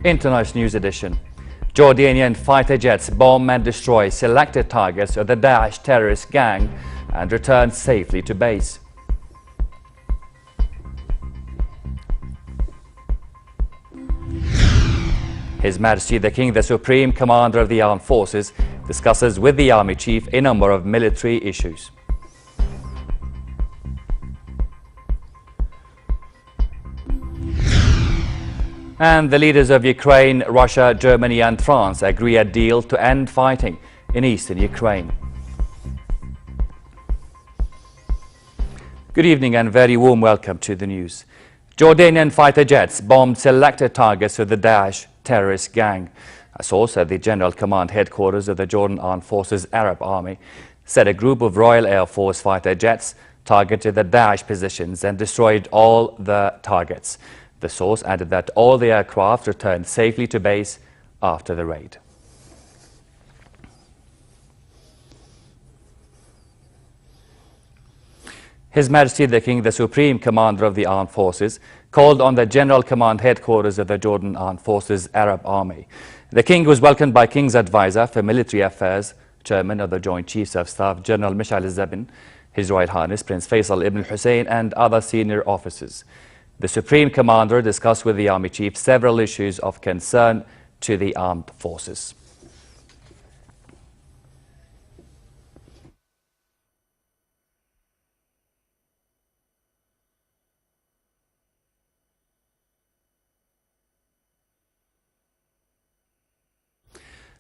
International News Edition. Jordanian fighter jets bomb and destroy selected targets of the Daesh terrorist gang and return safely to base. His Majesty the King, the Supreme Commander of the Armed Forces, discusses with the Army Chief a number of military issues. And the leaders of Ukraine, Russia, Germany and France agree a deal to end fighting in eastern Ukraine. Good evening and very warm welcome to the news. Jordanian fighter jets bombed selected targets of the Daesh terrorist gang. A source at the General Command headquarters of the Jordan Armed Forces Arab Army said a group of Royal Air Force fighter jets targeted the Daesh positions and destroyed all the targets. The source added that all the aircraft returned safely to base after the raid. His Majesty the King, the Supreme Commander of the Armed Forces, called on the General Command headquarters of the Jordan Armed Forces Arab Army. The King was welcomed by King's Advisor for Military Affairs, Chairman of the Joint Chiefs of Staff, General Mishal al-Zabin, His Royal Highness Prince Faisal ibn Hussein and other senior officers. The Supreme Commander discussed with the Army Chief several issues of concern to the armed forces.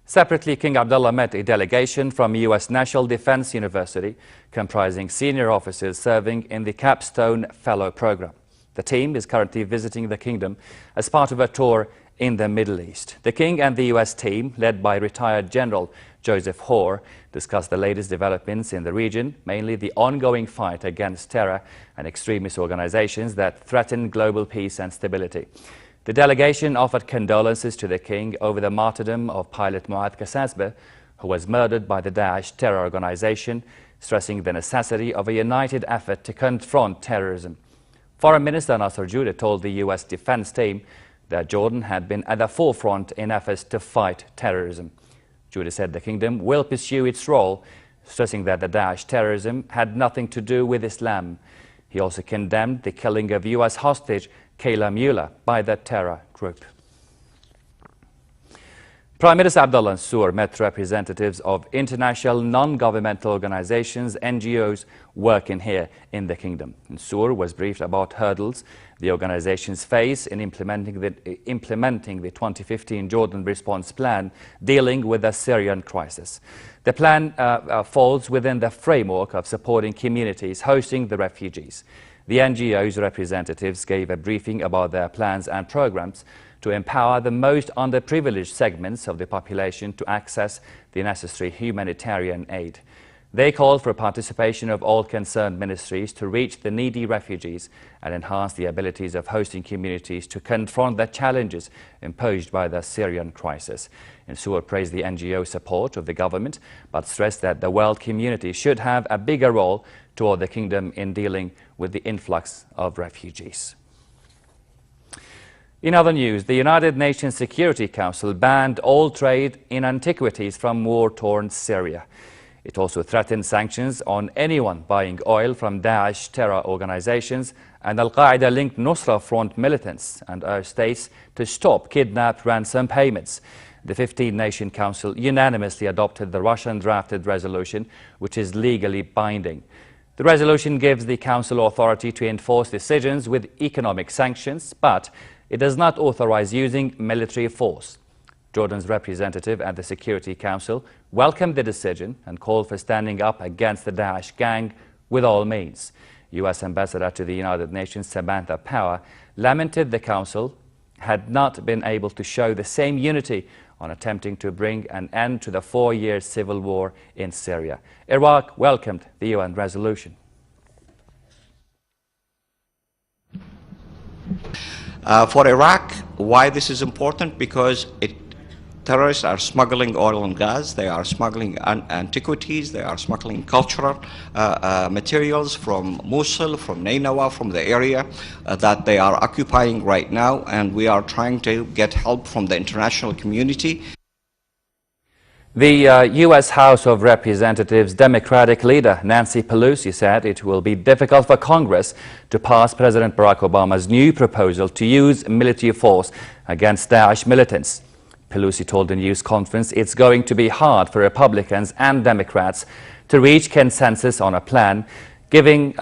Separately, King Abdullah met a delegation from U.S. National Defense University comprising senior officers serving in the Capstone Fellow Program. The team is currently visiting the kingdom as part of a tour in the Middle East. The King and the U.S. team, led by retired General Joseph Hoare, discussed the latest developments in the region, mainly the ongoing fight against terror and extremist organizations that threaten global peace and stability. The delegation offered condolences to the King over the martyrdom of pilot Muad Kasasbeh, who was murdered by the Daesh terror organization, stressing the necessity of a united effort to confront terrorism. Foreign Minister Nasser Judah told the U.S. defense team that Jordan had been at the forefront in efforts to fight terrorism. Judah said the kingdom will pursue its role, stressing that the Daesh terrorism had nothing to do with Islam. He also condemned the killing of U.S. hostage Kayla Mueller by the terror group. Prime Minister Abdullah Mansour met representatives of international non-governmental organizations, NGOs, working here in the kingdom. Mansour was briefed about hurdles the organizations face in implementing the 2015 Jordan Response Plan dealing with the Syrian crisis. The plan falls within the framework of supporting communities hosting the refugees. The NGO's representatives gave a briefing about their plans and programs to empower the most underprivileged segments of the population to access the necessary humanitarian aid. They called for participation of all concerned ministries to reach the needy refugees and enhance the abilities of hosting communities to confront the challenges imposed by the Syrian crisis. Mansour praised the NGO support of the government, but stressed that the world community should have a bigger role toward the kingdom in dealing with the influx of refugees. In other news, the United Nations Security Council banned all trade in antiquities from war-torn Syria. It also threatened sanctions on anyone buying oil from Daesh terror organizations and Al-Qaeda-linked Nusra Front militants, and urged states to stop kidnapped ransom payments. The 15-nation council unanimously adopted the Russian-drafted resolution, which is legally binding. The resolution gives the council authority to enforce decisions with economic sanctions, but it does not authorize using military force. Jordan's representative at the Security Council welcomed the decision and called for standing up against the Daesh gang with all means. U.S. Ambassador to the United Nations Samantha Power lamented the Council had not been able to show the same unity on attempting to bring an end to the 4-year civil war in Syria. Iraq welcomed the UN resolution. For Iraq, why this is important? Because it terrorists are smuggling oil and gas, they are smuggling antiquities, they are smuggling cultural materials from Mosul, from Nainawa, from the area that they are occupying right now, and we are trying to get help from the international community. The U.S. House of Representatives Democratic leader Nancy Pelosi said it will be difficult for Congress to pass President Barack Obama's new proposal to use military force against Daesh militants. Pelosi told the news conference it's going to be hard for Republicans and Democrats to reach consensus on a plan, given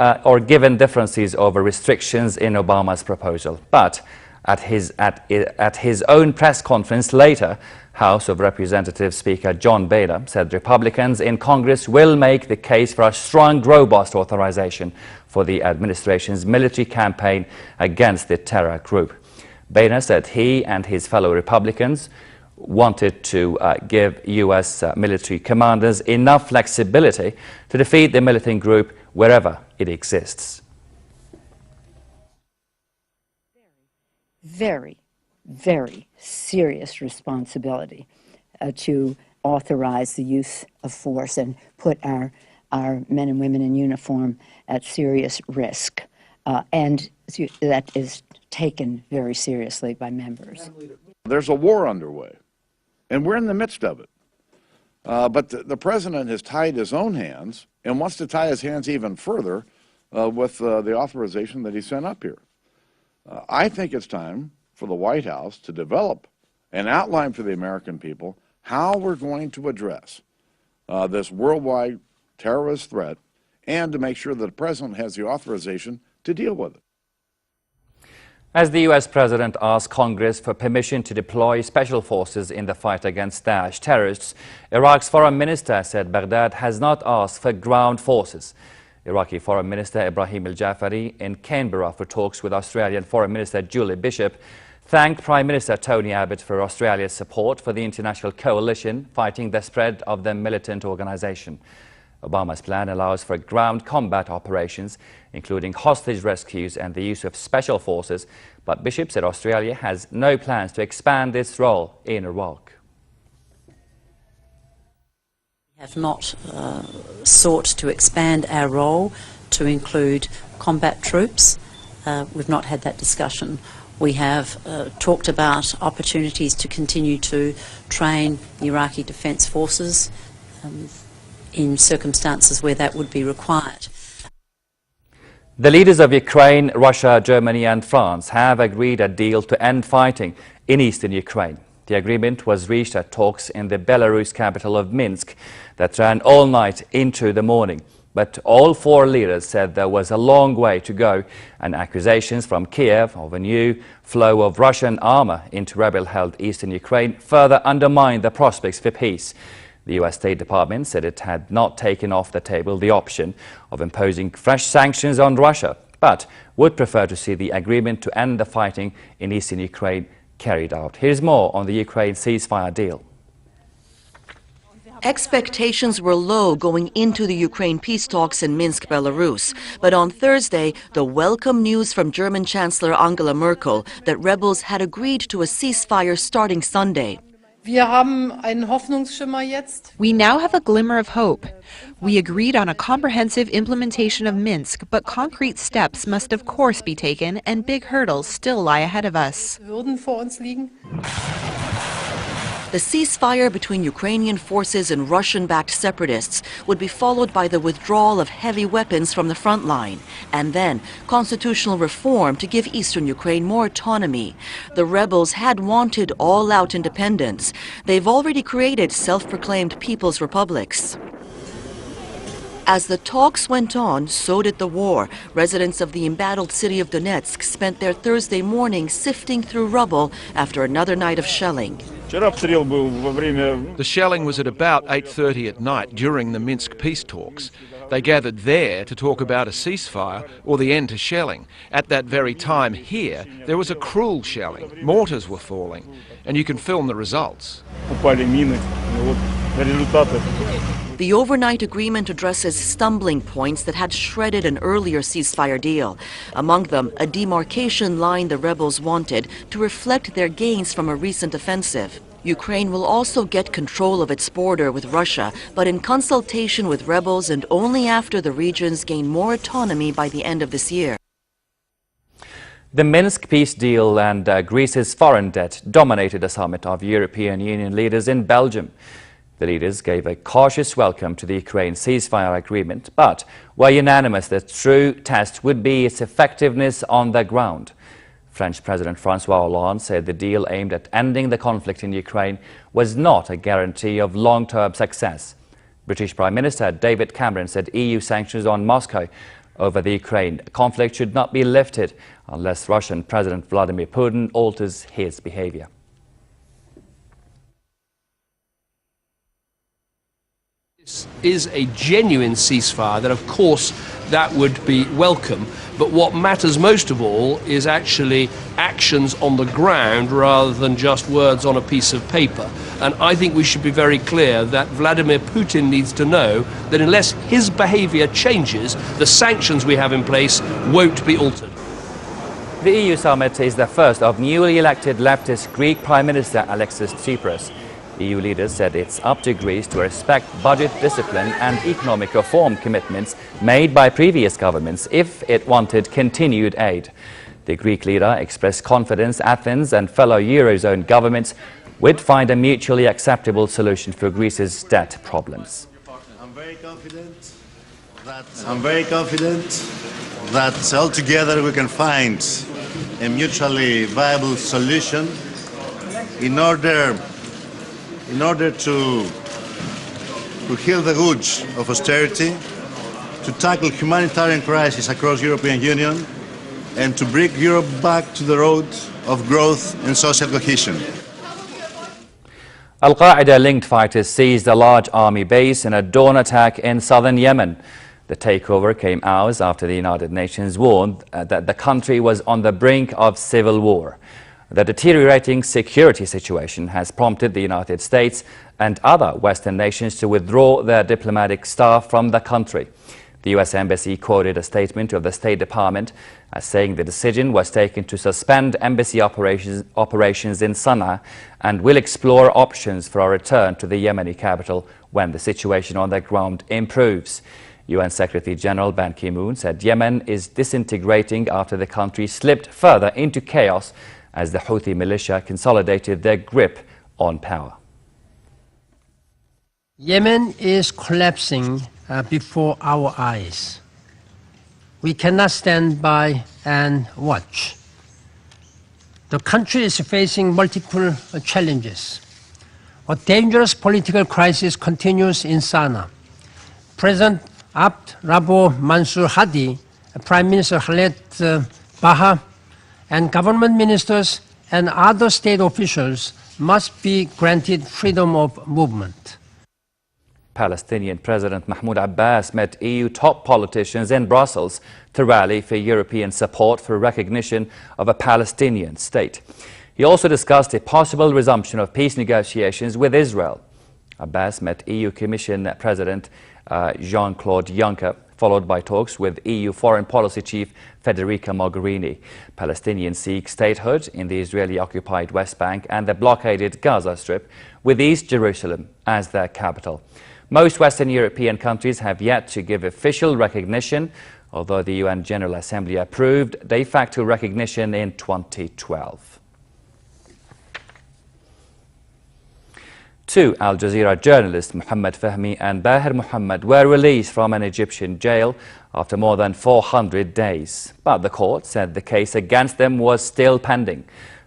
differences over restrictions in Obama's proposal. But at his own press conference later, House of Representatives Speaker John Boehner said Republicans in Congress will make the case for a strong, robust authorization for the administration's military campaign against the terror group. Boehner said he and his fellow Republicans wanted to give U.S. military commanders enough flexibility to defeat the militant group wherever it exists. Very, very serious responsibility to authorize the use of force and put our men and women in uniform at serious risk. And that is taken very seriously by members. There's a war underway, and we're in the midst of it. But the president has tied his own hands and wants to tie his hands even further with the authorization that he sent up here. I think it's time for the White House to develop an outline for the American people how we're going to address this worldwide terrorist threat, and to make sure that the president has the authorization to deal with it. As the U.S. President asked Congress for permission to deploy special forces in the fight against Daesh terrorists, Iraq's Foreign Minister said Baghdad has not asked for ground forces. Iraqi Foreign Minister Ibrahim al-Jafari, in Canberra for talks with Australian Foreign Minister Julie Bishop, thanked Prime Minister Tony Abbott for Australia's support for the international coalition fighting the spread of the militant organisation. Obama's plan allows for ground combat operations, including hostage rescues and the use of special forces, but Bishop said Australia has no plans to expand its role in Iraq. We have not sought to expand our role to include combat troops. We've not had that discussion. We have talked about opportunities to continue to train the Iraqi Defence Forces in circumstances where that would be required. The leaders of Ukraine, Russia, Germany and France have agreed a deal to end fighting in eastern Ukraine. The agreement was reached at talks in the Belarus capital of Minsk that ran all night into the morning. But all four leaders said there was a long way to go, and accusations from Kiev of a new flow of Russian armor into rebel-held eastern Ukraine further undermined the prospects for peace. The U.S. State Department said it had not taken off the table the option of imposing fresh sanctions on Russia, but would prefer to see the agreement to end the fighting in eastern Ukraine carried out. Here's more on the Ukraine ceasefire deal. Expectations were low going into the Ukraine peace talks in Minsk, Belarus. But on Thursday, the welcome news from German Chancellor Angela Merkel that rebels had agreed to a ceasefire starting Sunday. We now have a glimmer of hope. We agreed on a comprehensive implementation of Minsk, but concrete steps must of course be taken, and big hurdles still lie ahead of us. The ceasefire between Ukrainian forces and Russian-backed separatists would be followed by the withdrawal of heavy weapons from the front line, and then constitutional reform to give eastern Ukraine more autonomy. The rebels had wanted all-out independence. They've already created self-proclaimed people's republics. As the talks went on, so did the war. Residents of the embattled city of Donetsk spent their Thursday morning sifting through rubble after another night of shelling. The shelling was at about 8:30 at night during the Minsk peace talks. They gathered there to talk about a ceasefire or the end to shelling. At that very time here, there was a cruel shelling. Mortars were falling, and you can film the results. The overnight agreement addresses stumbling points that had shredded an earlier ceasefire deal. Among them, a demarcation line the rebels wanted to reflect their gains from a recent offensive. Ukraine will also get control of its border with Russia, but in consultation with rebels and only after the regions gain more autonomy by the end of this year. The Minsk peace deal and Greece's foreign debt dominated the summit of European Union leaders in Belgium. The leaders gave a cautious welcome to the Ukraine ceasefire agreement, but were unanimous that true test would be its effectiveness on the ground. French President François Hollande said the deal aimed at ending the conflict in Ukraine was not a guarantee of long-term success. British Prime Minister David Cameron said EU sanctions on Moscow over the Ukraine conflict should not be lifted unless Russian President Vladimir Putin alters his behavior. This is a genuine ceasefire, then of course that would be welcome. But what matters most of all is actually actions on the ground rather than just words on a piece of paper. And I think we should be very clear that Vladimir Putin needs to know that unless his behavior changes, the sanctions we have in place won't be altered. The EU summit is the first of newly elected leftist Greek Prime Minister Alexis Tsipras. EU leaders said it's up to Greece to respect budget discipline and economic reform commitments made by previous governments if it wanted continued aid. The Greek leader expressed confidence Athens and fellow Eurozone governments would find a mutually acceptable solution for Greece's debt problems. I'm very confident that altogether we can find a mutually viable solution in order to heal the wounds of austerity, to tackle humanitarian crisis across the European Union, and to bring Europe back to the road of growth and social cohesion. Al-Qaeda-linked fighters seized a large army base in a dawn attack in southern Yemen. The takeover came hours after the United Nations warned that the country was on the brink of civil war. The deteriorating security situation has prompted the United States and other Western nations to withdraw their diplomatic staff from the country. The U.S. Embassy quoted a statement of the State Department as saying the decision was taken to suspend embassy operations in Sana'a and will explore options for a return to the Yemeni capital when the situation on the ground improves. UN Secretary General Ban Ki-moon said Yemen is disintegrating after the country slipped further into chaos as the Houthi militia consolidated their grip on power. Yemen is collapsing before our eyes. We cannot stand by and watch. The country is facing multiple challenges. A dangerous political crisis continues in Sana'a. President Abd Rabbo Mansur Hadi, Prime Minister Khaled Baha, and government ministers and other state officials must be granted freedom of movement. Palestinian President Mahmoud Abbas met EU top politicians in Brussels to rally for European support for recognition of a Palestinian state. He also discussed a possible resumption of peace negotiations with Israel. Abbas met EU Commission President Jean-Claude Juncker, followed by talks with EU Foreign Policy Chief Federica Mogherini. Palestinians seek statehood in the Israeli-occupied West Bank and the blockaded Gaza Strip, with East Jerusalem as their capital. Most Western European countries have yet to give official recognition, although the UN General Assembly approved de facto recognition in 2012. Two Al Jazeera journalists, Mohammed Fahmy and Bahir Mohammed, were released from an Egyptian jail after more than 400 days. But the court said the case against them was still pending.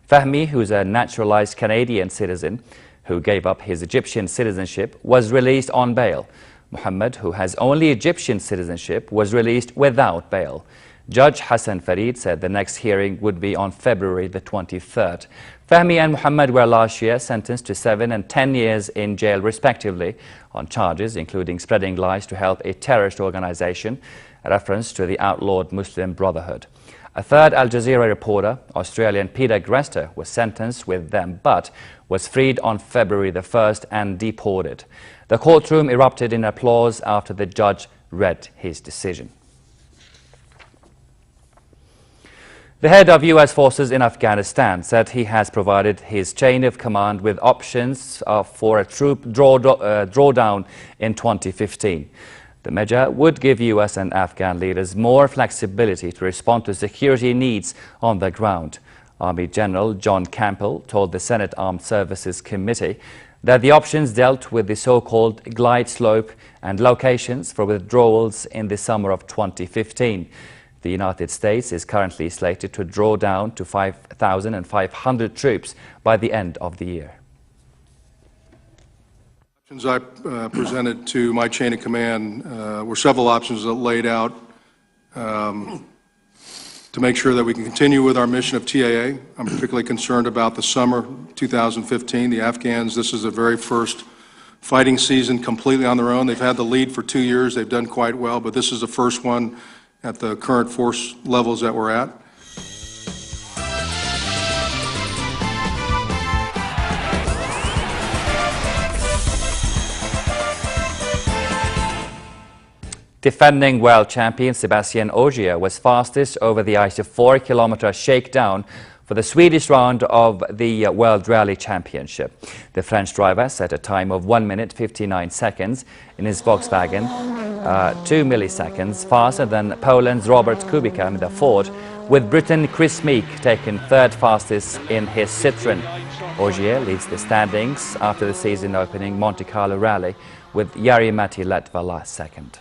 Fahmy, who's a naturalized Canadian citizen who gave up his Egyptian citizenship, was released on bail. Mohammed, who has only Egyptian citizenship, was released without bail. Judge Hassan Farid said the next hearing would be on February the 23rd. Fahmy and Mohammed were last year sentenced to 7 and 10 years in jail respectively on charges including spreading lies to help a terrorist organization, a reference to the outlawed Muslim Brotherhood. A third Al Jazeera reporter, Australian Peter Grester, was sentenced with them but was freed on February the 1st and deported. The courtroom erupted in applause after the judge read his decision. The head of U.S. forces in Afghanistan said he has provided his chain of command with options for a troop drawdown in 2015. The measure would give U.S. and Afghan leaders more flexibility to respond to security needs on the ground. Army General John Campbell told the Senate Armed Services Committee that the options dealt with the so-called glide slope and locations for withdrawals in the summer of 2015. The United States is currently slated to draw down to 5,500 troops by the end of the year. Options I presented to my chain of command were several options that laid out to make sure that we can continue with our mission of TAA. I'm particularly concerned about the summer 2015. The Afghans, this is the very first fighting season completely on their own. They've had the lead for 2 years. They've done quite well, but this is the first one at the current force levels that we're at. Defending world champion Sebastian Ogier was fastest over the ice of 4-kilometer shakedown for the Swedish round of the World Rally Championship. The French driver set a time of 1 minute 59 seconds in his Volkswagen, 2 milliseconds faster than Poland's Robert Kubica in the Ford, with Britain Chris Meek taking third fastest in his Citroën. Ogier leads the standings after the season opening Monte Carlo rally, with Jari-Matti Latvala second.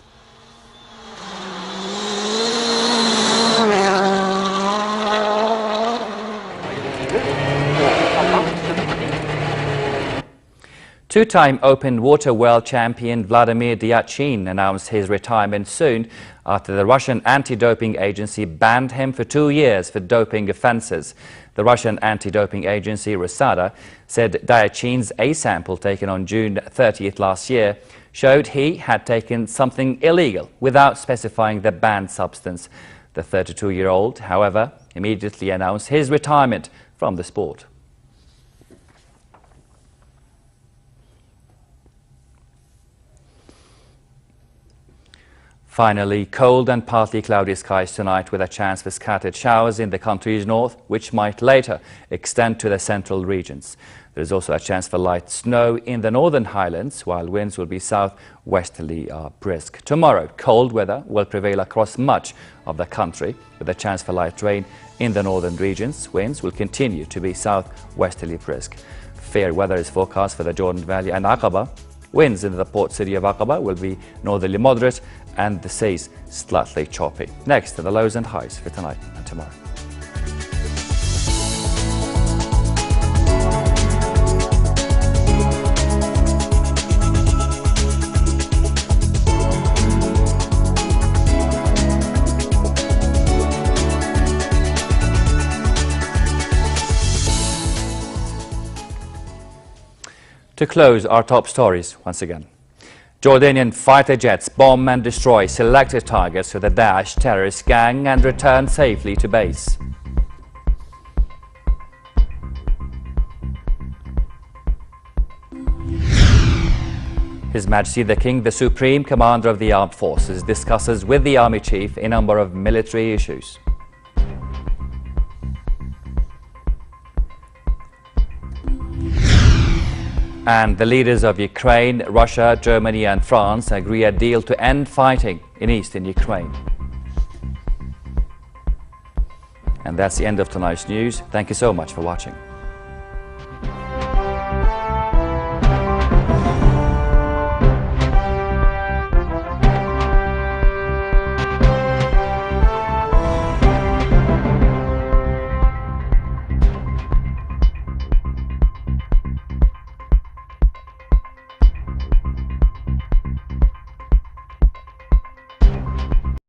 Two-time open water world champion Vladimir Dyachin announced his retirement soon after the Russian anti-doping agency banned him for 2 years for doping offences. The Russian anti-doping agency Rusada said Dyachin's A sample taken on June 30th last year showed he had taken something illegal without specifying the banned substance. The 32-year-old, however, immediately announced his retirement from the sport. Finally, cold and partly cloudy skies tonight with a chance for scattered showers in the country's north, which might later extend to the central regions. There is also a chance for light snow in the northern highlands, while winds will be southwesterly brisk. Tomorrow, cold weather will prevail across much of the country, with a chance for light rain in the northern regions. Winds will continue to be southwesterly brisk. Fair weather is forecast for the Jordan Valley and Aqaba. Winds in the port city of Aqaba will be northerly moderate and the seas slightly choppy. Next are the lows and highs for tonight and tomorrow. To close our top stories once again. Jordanian fighter jets bomb and destroy selected targets of the Daesh terrorist gang and return safely to base. His Majesty the King, the Supreme Commander of the Armed Forces, discusses with the Army Chief a number of military issues. And the leaders of Ukraine, Russia, Germany and France agree a deal to end fighting in eastern Ukraine. And that's the end of tonight's news. Thank you so much for watching.